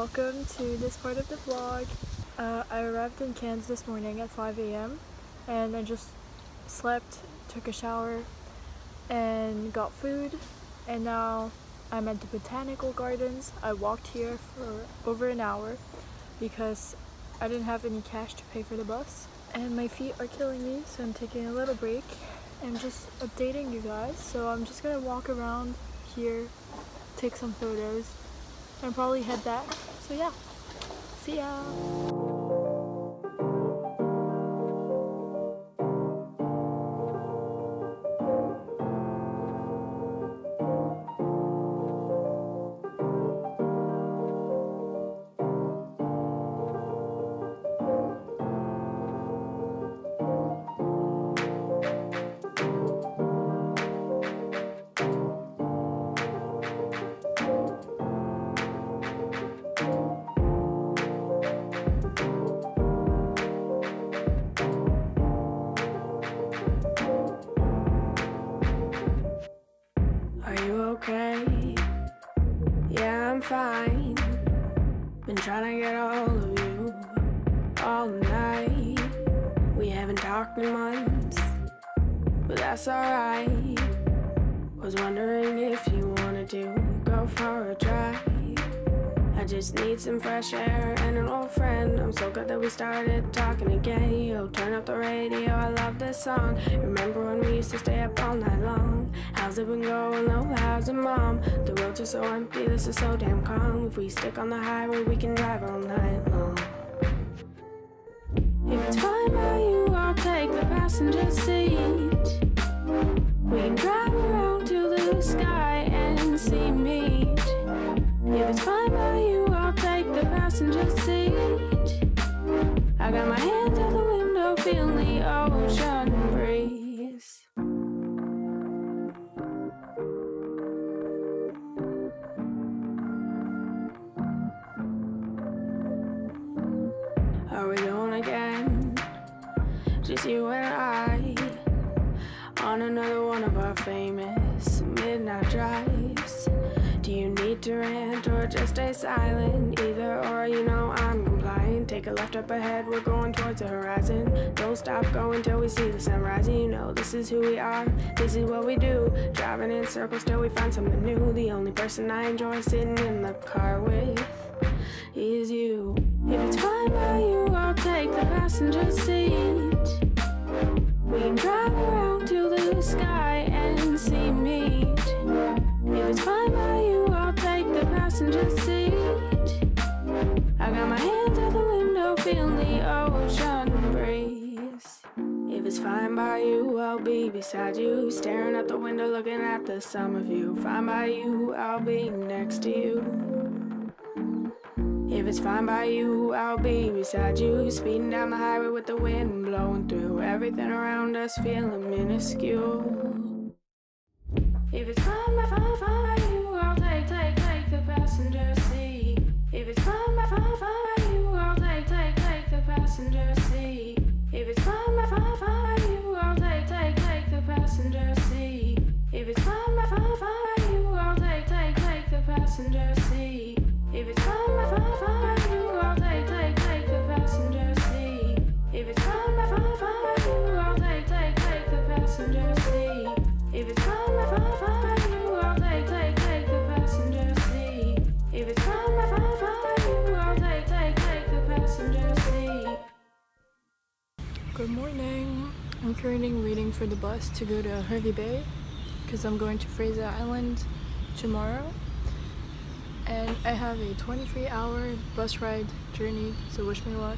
welcome to this part of the vlog. I arrived in Cairns this morning at 5 a.m. and I just slept, took a shower, and got food, and now I'm at the botanical gardens. I walked here for over an hour because I didn't have any cash to pay for the bus, and my feet are killing me, so I'm taking a little break and just updating you guys. So I'm just gonna walk around here, take some photos, and probably head back. So yeah, see ya! Okay, yeah, I'm fine. Been trying to get a hold of you all night. We haven't talked in months, but that's alright. Was wondering if you wanted to go for a drive. I just need some fresh air and an old friend. I'm so glad that we started talking again. Yo, turn up the radio, I love this song. Remember when we used to stay up all night long? How's it been going? Oh, how's it, mom? The roads are so empty, this is so damn calm. If we stick on the highway, we can drive all night long. If it's fine by you, I'll take the passenger seat. We can drive around to the sky and see meat. If it's fine by you, I'll take the passenger seat. I got my hands out the window, feeling the ocean breeze. Are we going again? Just you and I on another one of our famous midnight drives. Do you need to rant or just stay silent? Either or, you know I'm compliant. Take a left up ahead, we're going towards the horizon. Don't stop going till we see the sunrise. You know this is who we are, this is what we do. Driving in circles till we find something new. The only person I enjoy sitting in the car with is you. If it's fine by you, I'll take the passenger seat. We can drive around to the sky and see meat. If it's fine by you, I'll take the passenger seat. I got my hands out the window, feeling the ocean breeze. If it's fine by you, I'll be beside you, staring out the window, looking at the summer view. Fine by you, I'll be next to you. If it's fine by you, I'll be beside you, speeding down the highway with the wind blowing through. Everything around us feeling minuscule. If it's fine by you, I'll take the passenger seat. If it's fine by you, I'll take the passenger seat. If it's fine by you, I'll take the passenger seat. If it's fine by you, I'll take the passenger seat. If it's fine by you, I'll take the passenger seat. If it's fine by you, I'll take the passenger seat. If it's fine by you, I'll take the passenger seat. If it's fine by you, I'll take the passenger seat. Good morning. I'm currently waiting for the bus to go to Hervey Bay because I'm going to Fraser Island tomorrow. And I have a 23-hour bus ride journey, so wish me luck.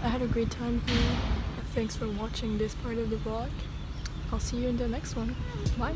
I had a great time here. Thanks for watching this part of the vlog. I'll see you in the next one. Bye!